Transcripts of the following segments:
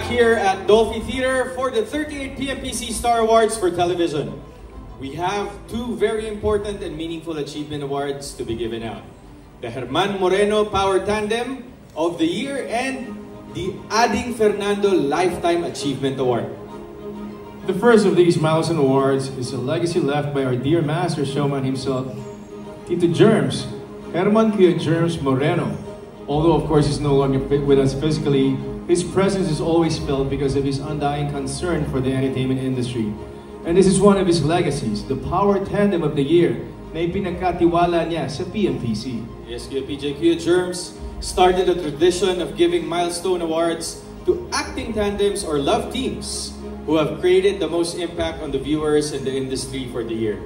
here at Dolphy Theater for the 38th PMPC Star Awards for Television. We have two very important and meaningful achievement awards to be given out. The German Moreno Power Tandem of the Year and the Ading Fernando Lifetime Achievement Award. The first of these milestone awards is a legacy left by our dear master showman himself, Tito Germs, Herman Kuya Germs Moreno. Although of course he's no longer with us physically, his presence is always felt because of his undying concern for the entertainment industry. And this is one of his legacies, the Power Tandem of the Year, na ipinagkatiwala niya sa PMPC. Yes, Kuya PJ, Kuya Germs started a tradition of giving milestone awards to acting tandems or love teams who have created the most impact on the viewers and the industry for the year.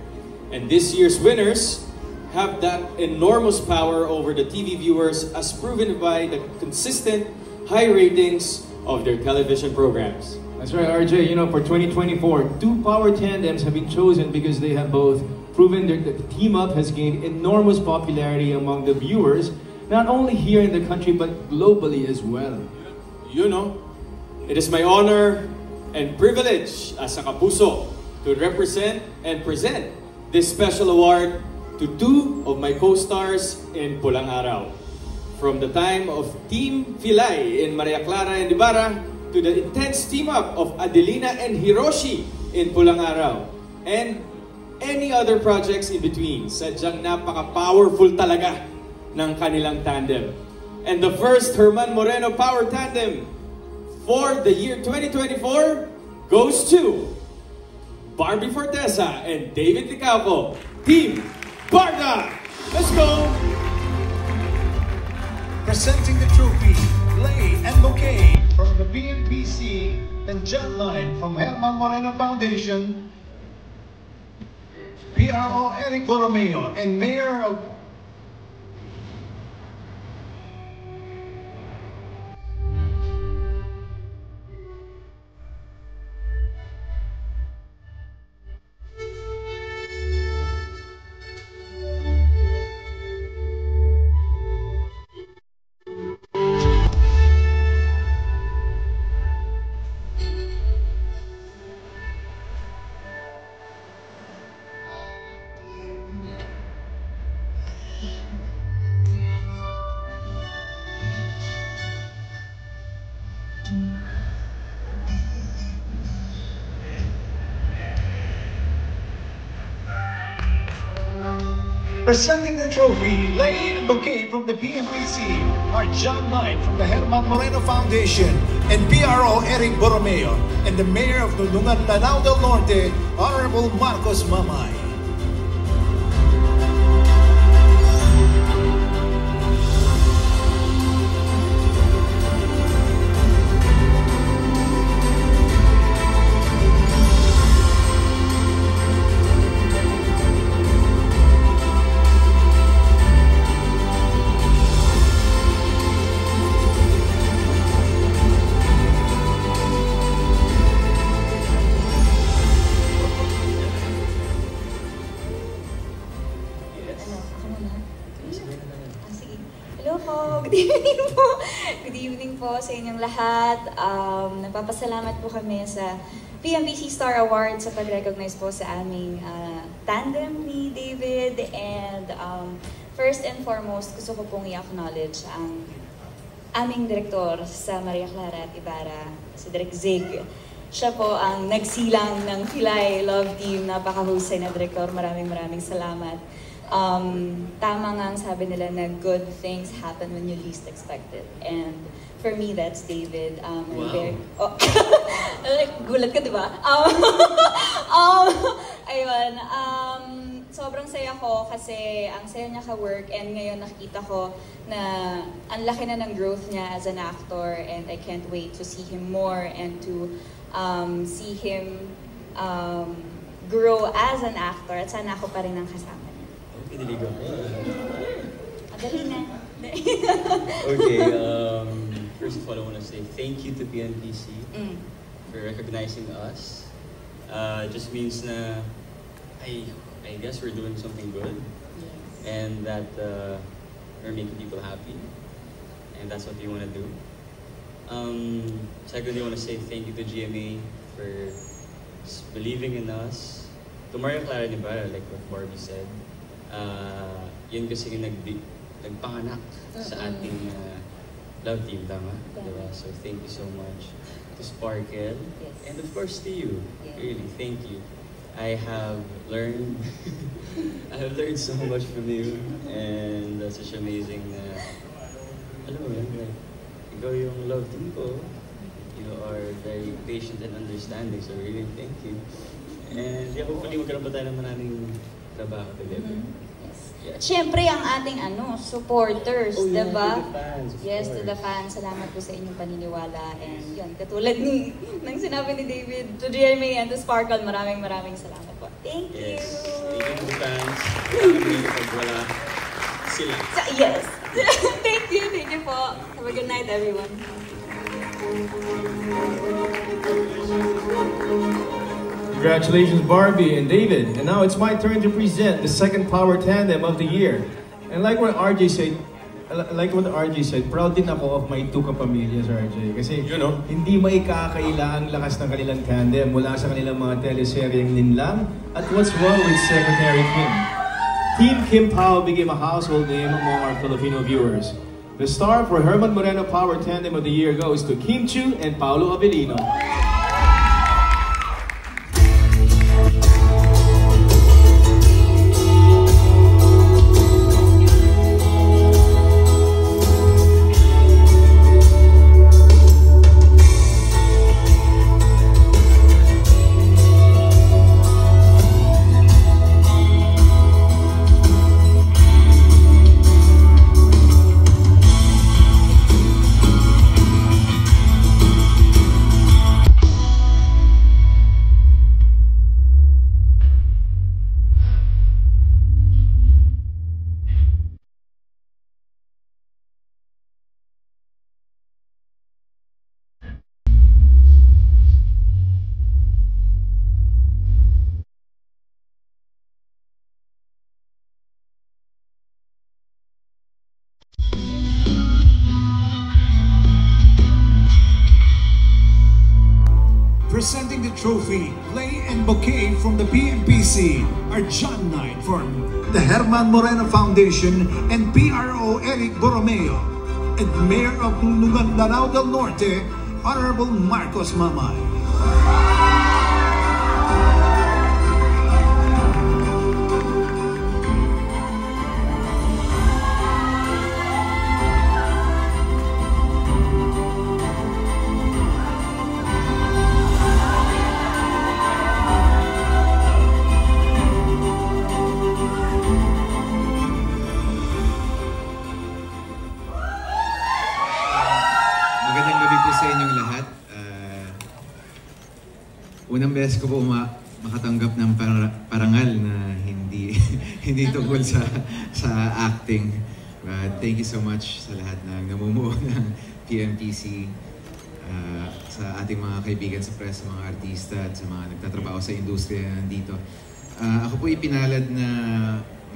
And this year's winners have that enormous power over the TV viewers as proven by the consistent high ratings of their television programs. That's right, RJ. You know, for 2024, two power tandems have been chosen because they have both proven that the team up has gained enormous popularity among the viewers, not only here in the country but globally as well. You know, it is my honor and privilege as a kapuso to represent and present this special award to two of my co-stars in Pulang Araw. From the time of Team Filay in Maria Clara and Ibarra to the intense team-up of Adelina and Hiroshi in Pulang Araw and any other projects in between. Sadyang napaka-powerful talaga ng kanilang tandem. And the first German Moreno Power Tandem for the year 2024 goes to Barbie Fortesa and David Licauco, Team Barda. Let's go! Presenting the trophy, lei and bouquet from the PMPC and John Line from Herman Moreno Foundation, PRO Eric Borromeo and Mayor of presenting the trophy, lei and bouquet from the PMPC are John Knight from the Herman Moreno Foundation and PRO Eric Borromeo and the Mayor of Nulungan, Lanao del Norte, Honorable Marcos Mamay. Good evening po sa inyong lahat. Nagpapasalamat po kami sa PMPC Star Awards sa pag-recognize po sa aming tandem ni David. And first and foremost, gusto ko pong i-acknowledge ang aming direktor sa Maria Clara at Ibarra, si Direk Zig. Siya po ang nagsilang ng Filay Love Team. Napakahusay na direktor. Maraming salamat. Tama nga ang sabi nila na good things happen when you least expect it. And for me, that's David. Wow. Gulat ka, di ba? Ayun. Sobrang saya ko kasi ang saya niya ka-work and ngayon nakikita ko na ang laki na ng growth niya as an actor and I can't wait to see him more and to see him grow as an actor at sana ako pa rin ang kasama. Piniligo ko. Madali na. Okay, first of all, I want to say thank you to PMPC for recognizing us. Just means na I guess we're doing something good. Yes. And that we're making people happy. And that's what we want to do. Secondly, I want to say thank you to GMA for believing in us. To Maria Clara Nibarra, like what Barbie said, yun kasi yung nagpanganak sa ating love team, tama? Diba? So thank you so much to Sparkle, and of course to you. Really, thank you. I have learned so much from you, and that's such amazing alam mo yun, like, ikaw yung love team ko. You are very patient and understanding, so really thank you. And hopefully magkaroon pa tayo ng maraming trabaho together. Yes. Siyempre, ang ating supporters, diba? To the fans, yes, to the fans. Salamat po sa inyong paniniwala. And yun, katulad ng sinabi ni David, to GMA and to Sparkle, maraming salamat po. Thank you! Thank you to the fans. Pag wala sila. Yes! Thank you po. Have a good night, everyone. Congratulations, Barbie and David. And now it's my turn to present the second power tandem of the year. And like what RJ said, proud din ako of my two kapamilyas, RJ. Kasi hindi maikakaila ang lakas ng kanilang tandem mula sa kanilang mga teleseryeng Ninlang at What's Wrong with Secretary Kim. Team Kim Pao became a household name among our Filipino viewers. The star for Herman Moreno Power Tandem of the Year goes to Kim Chiu and Paolo Avellino. Presenting the trophy, play and bouquet from the PMPC are John Knight from the Herman Moreno Foundation and PRO Eric Borromeo, and Mayor of Lanao del Norte, Honorable Marcos Mamay. Unang beses ko po makatanggap ng parangal na hindi tungkol sa acting. But thank you so much sa lahat ng namumuo ng PMPC, sa ating mga kaibigan sa press, sa mga artista at sa mga nagtatrabaho sa industriya na nandito. Ako po ipinalad na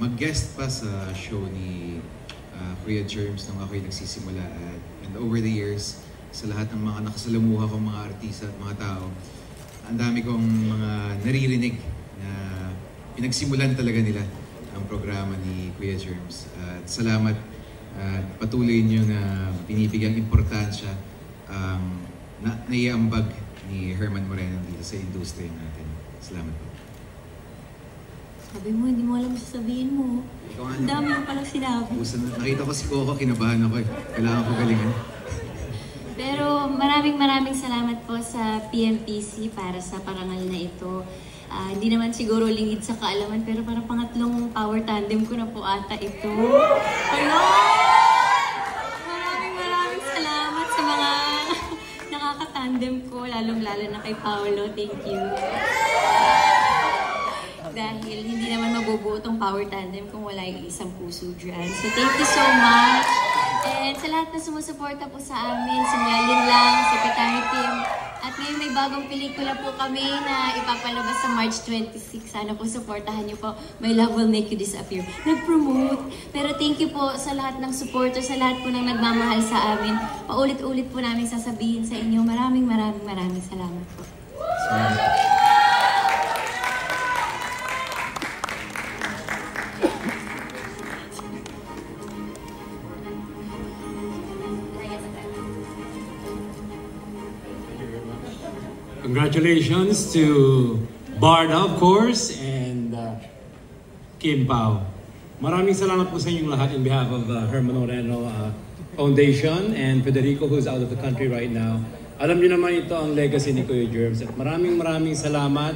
mag-guest pa sa show ni Kuya Germs nung ako'y nagsisimula. And over the years, sa lahat ng mga nakasalamuha kong mga artista at mga tao, ang dami kong mga naririnig na pinagsimulan talaga nila ang programa ni Kuya Germs. At salamat at patuloy niyo na binibigyang importansya ang naiambag ni Herman Moreno dito sa industriya natin. Salamat po. Sabi mo, hindi mo alam sasabihin mo. Ang dami mo palang sinabi. Nakita ko si Coco, kinabahan ako eh. Kailangan ko galingan. Pero maraming salamat po sa PMPC para sa parangal na ito. Hindi naman siguro lingid sa kaalaman, pero parang pangatlong power tandem ko na po ata ito. Hello! Maraming salamat sa mga nakakatandem ko, lalong-lalo na kay Paolo. Thank you. Dahil hindi naman mabubuo itong power tandem kung wala yung isang puso dyan. So thank you so much. And sa lahat na sumusuporta po sa amin, simula Linlang, Secretary Kim, at ngayon may bagong pelikula po kami na ipapalabas sa March 26. Sana po supportahan niyo po. My Love Will Make You Disappear. Nag-promote. Pero thank you po sa lahat ng supporter, sa lahat po ng nagmamahal sa amin. Paulit-ulit po namin sasabihin sa inyo. Maraming salamat po. Congratulations to Barda, of course, and Kim Pao. Maraming salamat po sa inyong lahat in behalf of Herman Moreno Foundation and Federico, who's out of the country right now. Alam niyo naman ito ang legacy ni Kuya Germs. At maraming salamat.